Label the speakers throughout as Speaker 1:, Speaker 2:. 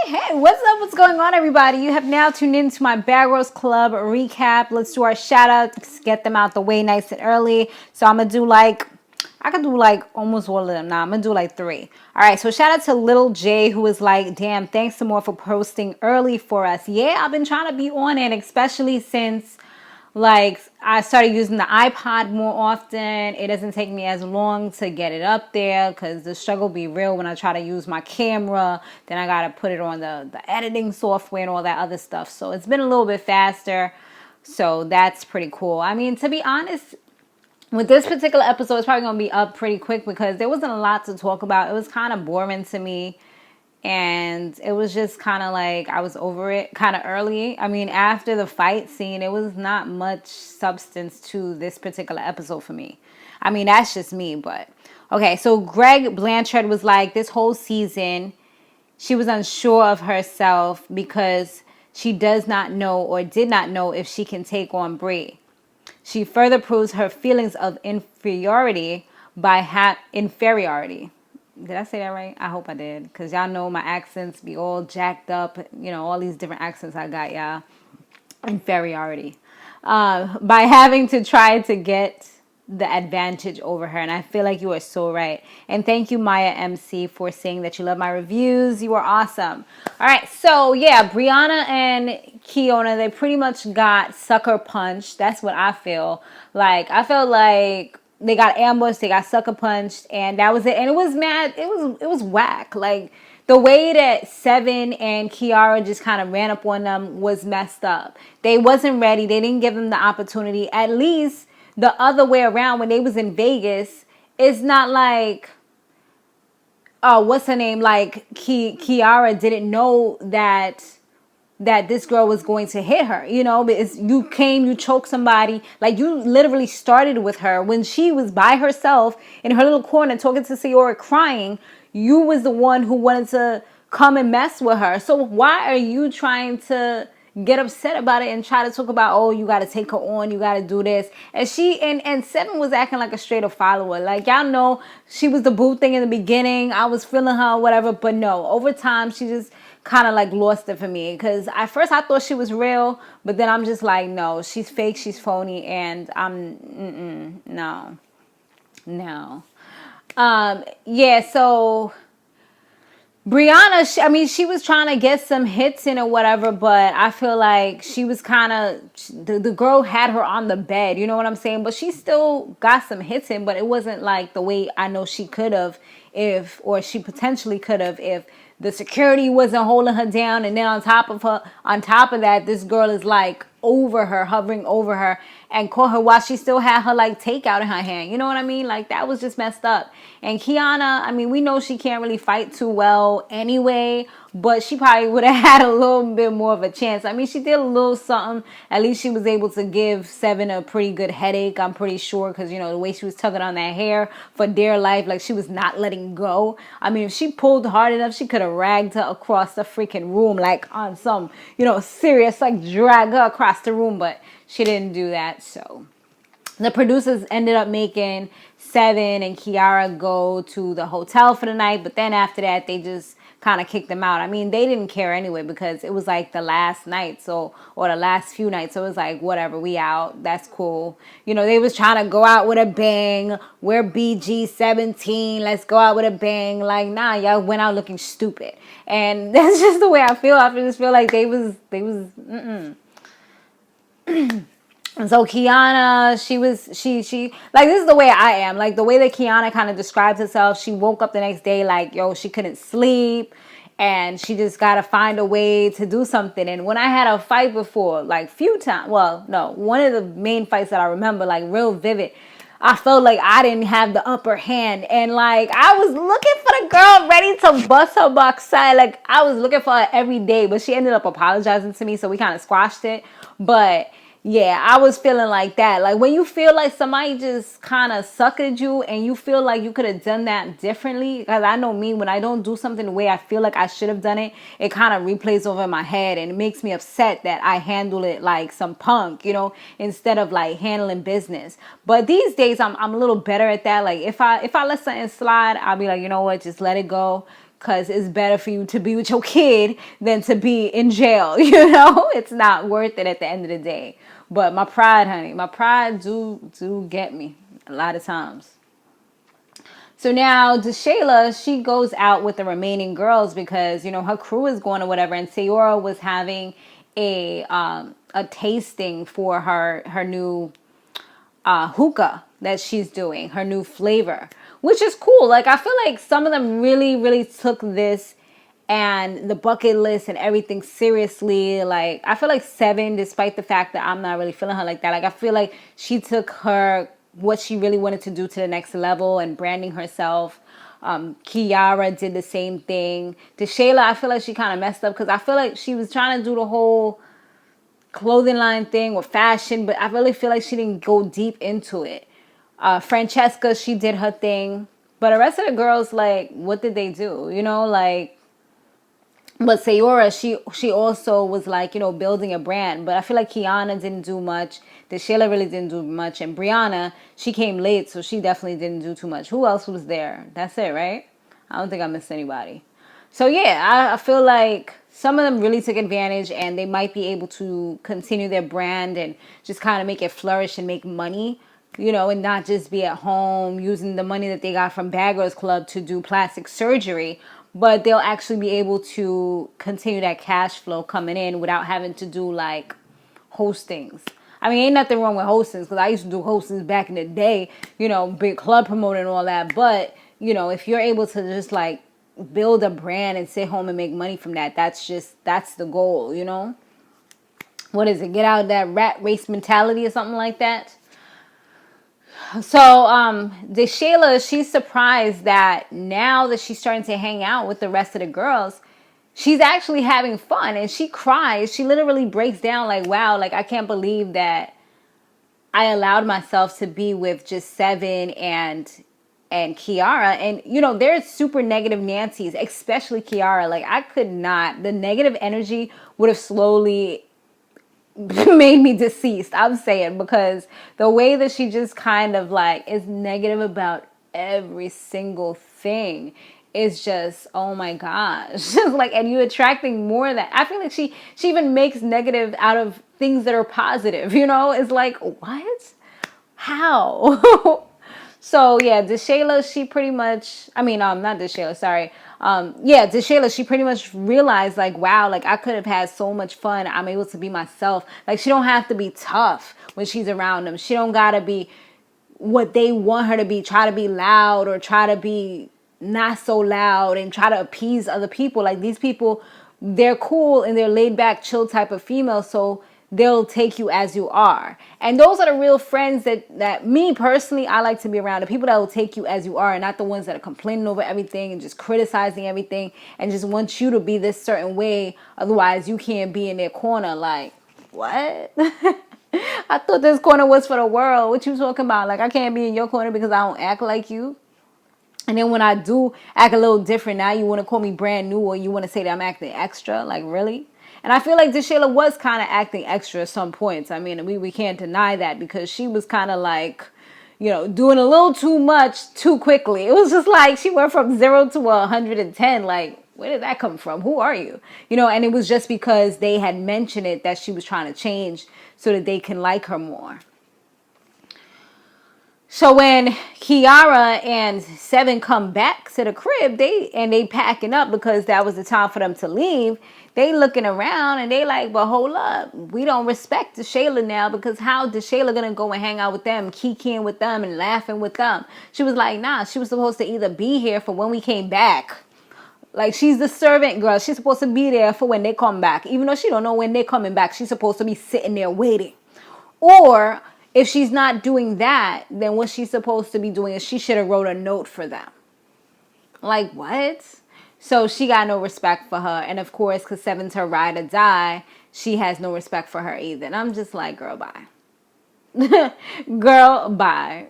Speaker 1: Hey, what's up? What's going on, everybody? You have now tuned into my Bad Rose Club recap. Let's do our shout outs, get them out the way nice and early. So I'm gonna do I could do almost all of them. Nah, I'm gonna do like 3. All right, so shout out to Little J, who was like, damn, thanks some more for posting early for us. Yeah, I've been trying to be on it, especially since I started using the iPod more often. It doesn't take me as long to get it up there because the struggle be real when I try to use my camera. Then I got to put it on the editing software and all that other stuff. So it's been a little bit faster. So that's pretty cool. I mean, to be honest, with this particular episode, it's probably going to be up pretty quick because there wasn't a lot to talk about. It was kind of boring to me. And it was just kind of like I was over it kind of early. I mean, after the fight scene, it was not much substance to this particular episode for me. I mean, that's just me, but okay. So Greg Blanchard was like, this whole season, she was unsure of herself because she does not know or did not know if she can take on Bree. She further proves her feelings of inferiority by inferiority. Did I say that right? I hope I did. Because y'all know my accents be all jacked up. You know, all these different accents I got, y'all. Inferiority. By having to try to get the advantage over her. And I feel like you are so right. And thank you, Maya MC, for saying that you love my reviews. You are awesome. All right. So, yeah, Brianna and Keyonna, they pretty much got sucker punched. That's what I feel. I felt like they got ambushed, they got sucker punched, and that was it. And it was mad. It was whack. Like the way that Seven and Keiyarra just kind of ran up on them was messed up. They wasn't ready. They didn't give them the opportunity. At least the other way around, when they was in Vegas, it's not like, oh, what's her name? Like Keiyarra didn't know that this girl was going to hit her, you know, because you choked somebody, like you literally started with her when she was by herself in her little corner talking to Samore crying. You was the one who wanted to come and mess with her. So why are you trying to get upset about it and try to talk about, oh, you got to take her on, you got to do this? And she and Seven was acting like a straight up follower. Like, y'all know she was the boo thing in the beginning. I was feeling her or whatever, but no, over time she just kind of like lost it for me, because at first I thought she was real, but then I'm just like, no, she's fake, she's phony, and no. Yeah, so Brianna, she was trying to get some hits in or whatever, but I feel like she was kind of, the girl had her on the bed, you know what I'm saying? But she still got some hits in, but it wasn't like the way I know she could have or she potentially could have if the security wasn't holding her down. And then on top of that, this girl is like over her, hovering over her, and caught her while she still had her like takeout in her hand. You know what I mean? Like, that was just messed up. And Keyonna, we know she can't really fight too well anyway, but she probably would have had a little bit more of a chance. She did a little something. At least she was able to give Seven a pretty good headache, I'm pretty sure, because, you know, the way she was tugging on that hair for dear life, like she was not letting go. If she pulled hard enough, she could have ragged her across the freaking room, like on some, you know, serious, like drag her across the room, but she didn't do that. So the producers ended up making Seven and Keiyarra go to the hotel for the night, but then after that, they just kind of kicked them out. They didn't care anyway because it was like the last night, or the last few nights, so it was like, whatever, we out, that's cool. You know, they was trying to go out with a bang. We're BG17, let's go out with a bang. Like, nah, y'all went out looking stupid, and that's just the way I feel. I just feel like they was And so Keyonna, she like, this is the way I am. Like, the way that Keyonna kind of describes herself, she woke up the next day like, yo, she couldn't sleep, and she just got to find a way to do something. And when I had a fight before, like, few times, well, no, one of the main fights that I remember, like, real vivid, I felt like I didn't have the upper hand. And, like, I was looking for the girl ready to bust her backside. Like, I was looking for her every day, but she ended up apologizing to me, so we kind of squashed it. But yeah, I was feeling like that. Like, when you feel like somebody just kind of suckered you and you feel like you could have done that differently. Because I know me, when I don't do something the way I feel like I should have done it, it kind of replays over in my head. And it makes me upset that I handle it like some punk, you know, instead of like handling business. But these days, I'm a little better at that. Like, if I let something slide, I'll be like, you know what, just let it go. because it's better for you to be with your kid than to be in jail. You know, it's not worth it at the end of the day. But my pride, honey, my pride do get me a lot of times. So now Shayla, she goes out with the remaining girls because, you know, her crew is going or whatever. And Kieyarra was having a tasting for her new hookah that she's doing, her new flavor, which is cool. Like, I feel like some of them really, really took this and the bucket list and everything seriously. Like, I feel like Seven, despite the fact that I'm not really feeling her like that, like, I feel like she took what she really wanted to do to the next level and branding herself. Keyarra did the same thing. Shayla, I feel like she kind of messed up because I feel like she was trying to do the whole clothing line thing with fashion, but I really feel like she didn't go deep into it. Francesca, she did her thing, but the rest of the girls, like, what did they do? You know, like, but Sayora, she also was like, you know, building a brand. But I feel like Keyonna didn't do much. Shayla really didn't do much. And Brianna, she came late, so she definitely didn't do too much. Who else was there? That's it, right? I don't think I missed anybody. So yeah, I feel like some of them really took advantage and they might be able to continue their brand and just kind of make it flourish and make money, you know, and not just be at home using the money that they got from Bad Girls Club to do plastic surgery. But they'll actually be able to continue that cash flow coming in without having to do like hostings. I mean, ain't nothing wrong with hostings because I used to do hostings back in the day, you know, big club promoting and all that. But, you know, if you're able to just like build a brand and sit home and make money from that, that's the goal, you know? What is it? Get out of that rat race mentality or something like that. So, Shayla, she's surprised that now that she's starting to hang out with the rest of the girls, she's actually having fun and she cries. She literally breaks down like, wow, like I can't believe that I allowed myself to be with just Seven and Keyarra. And, you know, there's super negative Nancy's, especially Keyarra. Like, I could not. The negative energy would have slowly made me deceased, I'm saying, because the way that she just kind of like is negative about every single thing is just, oh my gosh. Like, and you attracting more of that. I feel like she even makes negative out of things that are positive, you know? It's like, what? How? So yeah, Shayla, she pretty much, I mean, not Shayla, sorry. Yeah, Shayla, she pretty much realized like, wow, like I could have had so much fun. I'm able to be myself. Like, she don't have to be tough when she's around them. She don't gotta be what they want her to be, try to be loud or try to be not so loud and try to appease other people. Like, these people, they're cool and they're laid back, chill type of female. So they'll take you as you are. And those are the real friends that me personally, I like to be around. The people that will take you as you are and not the ones that are complaining over everything and just criticizing everything and just want you to be this certain way. Otherwise, you can't be in their corner. Like, what? I thought this corner was for the world. What you talking about? Like, I can't be in your corner because I don't act like you. And then when I do act a little different, now you want to call me brand new or you want to say that I'm acting extra. Like, really? And I feel like Shayla was kind of acting extra at some points. I mean, we can't deny that because she was kind of like, you know, doing a little too much too quickly. It was just like she went from 0 to 110. Like, where did that come from? Who are you? You know, and it was just because they had mentioned it that she was trying to change so that they can like her more. So when Keyarra and Seven come back to the crib, they packing up because that was the time for them to leave. They looking around and they like, but hold up, we don't respect Shayla now because how is Shayla gonna go and hang out with them, kikiing with them and laughing with them? She was like, nah, she was supposed to either be here for when we came back. Like, she's the servant girl. She's supposed to be there for when they come back. Even though she don't know when they're coming back, she's supposed to be sitting there waiting. Or if she's not doing that, then what she's supposed to be doing is she should have wrote a note for them. Like, what? So she got no respect for her. And of course, because Seven's her ride or die, she has no respect for her either. And I'm just like, girl, bye. Girl, bye.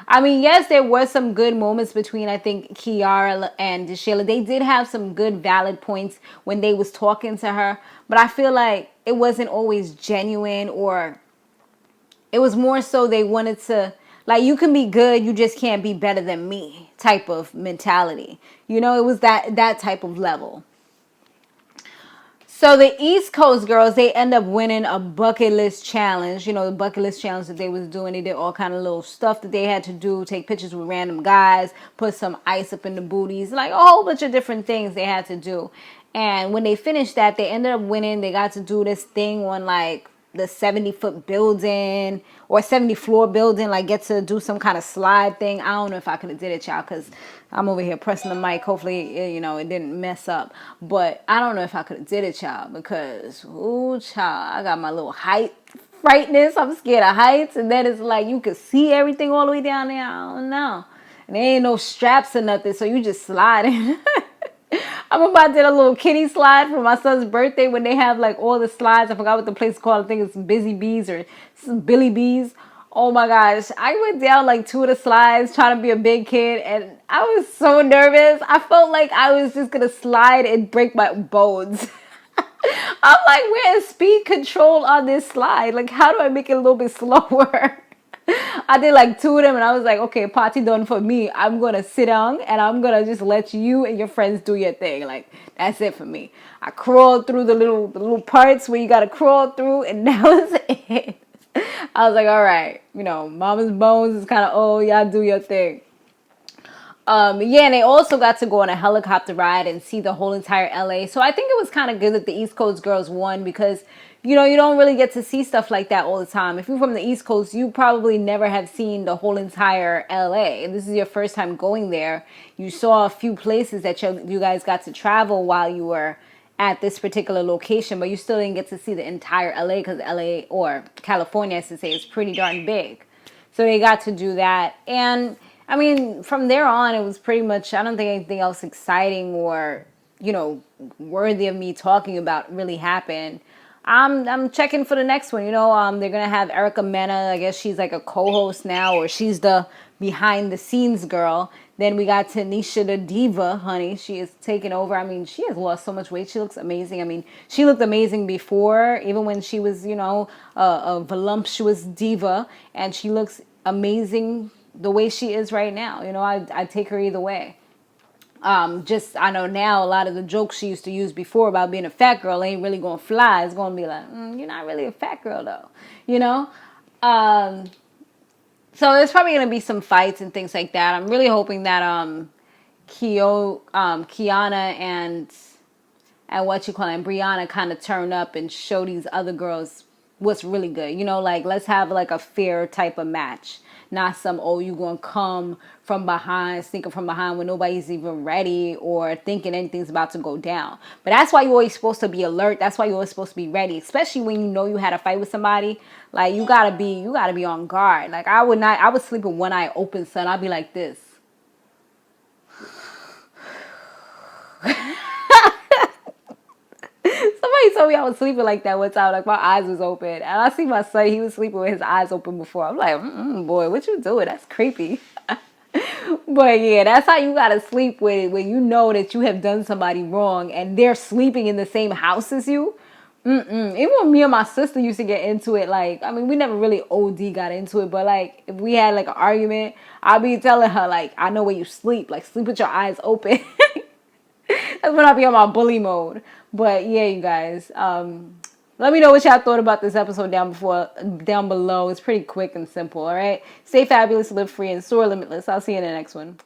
Speaker 1: I mean, yes, there were some good moments between, I think, Keyarra and Shayla. They did have some good, valid points when they was talking to her. But I feel like it wasn't always genuine, or it was more so they wanted to, like, you can be good, you just can't be better than me type of mentality. You know, it was that type of level. So the East Coast girls, they end up winning a bucket list challenge. You know, the bucket list challenge that they was doing. They did all kind of little stuff that they had to do. Take pictures with random guys. Put some ice up in the booties. Like a whole bunch of different things they had to do. And when they finished that, they ended up winning. They got to do this thing on like the 70-foot building or 70-floor building, like get to do some kind of slide thing. I don't know if I could have did it, y'all, because I'm over here pressing the mic. Hopefully, you know, it didn't mess up. But I don't know if I could have did it, y'all, because, ooh, child, I got my little height frightness. I'm scared of heights. And then it's like you could see everything all the way down there. I don't know. And there ain't no straps or nothing, so you just sliding. I'm about to do a little kiddie slide for my son's birthday when they have like all the slides. I forgot what the place is called. I think it's Busy Bees or Billy Bees. Oh my gosh. I went down like 2 of the slides trying to be a big kid and I was so nervous. I felt like I was just going to slide and break my bones. I'm like, where is speed control on this slide? Like, how do I make it a little bit slower? I did like 2 of them and I was like, okay, party done for me. I'm going to sit down and I'm going to just let you and your friends do your thing. Like, that's it for me. I crawled through the little parts where you got to crawl through and that was it. I was like, all right, you know, mama's bones is kind of old. Y'all do your thing. Yeah, and they also got to go on a helicopter ride and see the whole entire LA. So I think it was kind of good that the East Coast girls won because, you know, you don't really get to see stuff like that all the time. If you're from the East Coast, you probably never have seen the whole entire LA. And this is your first time going there. You saw a few places that you guys got to travel while you were at this particular location, but you still didn't get to see the entire LA because LA, or California, I should say, is pretty darn big. So they got to do that. And I mean, from there on, it was pretty much, I don't think anything else exciting or, you know, worthy of me talking about really happened. I'm checking for the next one. You know, they're going to have Erica Mena. I guess she's like a co-host now, or she's the behind the scenes girl. Then we got Tanisha the Diva, honey. She is taking over. I mean, she has lost so much weight. She looks amazing. I mean, she looked amazing before, even when she was, you know, a voluptuous diva. And she looks amazing the way she is right now. You know, I take her either way. I know now a lot of the jokes she used to use before about being a fat girl ain't really gonna fly. It's gonna be like, you're not really a fat girl though, you know? So there's probably gonna be some fights and things like that. I'm really hoping that Keyonna and Brianna kind of turn up and show these other girls what's really good. You know, like let's have like a fair type of match. Not some, oh, you gonna come from behind, sneaking from behind when nobody's even ready or thinking anything's about to go down. But that's why you're always supposed to be alert. That's why you're always supposed to be ready, especially when you know you had a fight with somebody. Like you gotta be on guard. Like I would sleep with one eye open, son. I'd be like this. Somebody told me I was sleeping like that one time. Like my eyes was open, and I see my son. He was sleeping with his eyes open before. I'm like, boy, what you doing? That's creepy. But yeah, that's how you gotta sleep with it when you know that you have done somebody wrong and they're sleeping in the same house as you. Even when me and my sister used to get into it, like, I mean, we never really OD got into it, but like, if we had like an argument, I'll be telling her, like, I know where you sleep. Like, sleep with your eyes open. That's when I be on my bully mode. But yeah, you guys, let me know what y'all thought about this episode down below. It's pretty quick and simple, all right? Stay fabulous, live free, and soar limitless. I'll see you in the next one.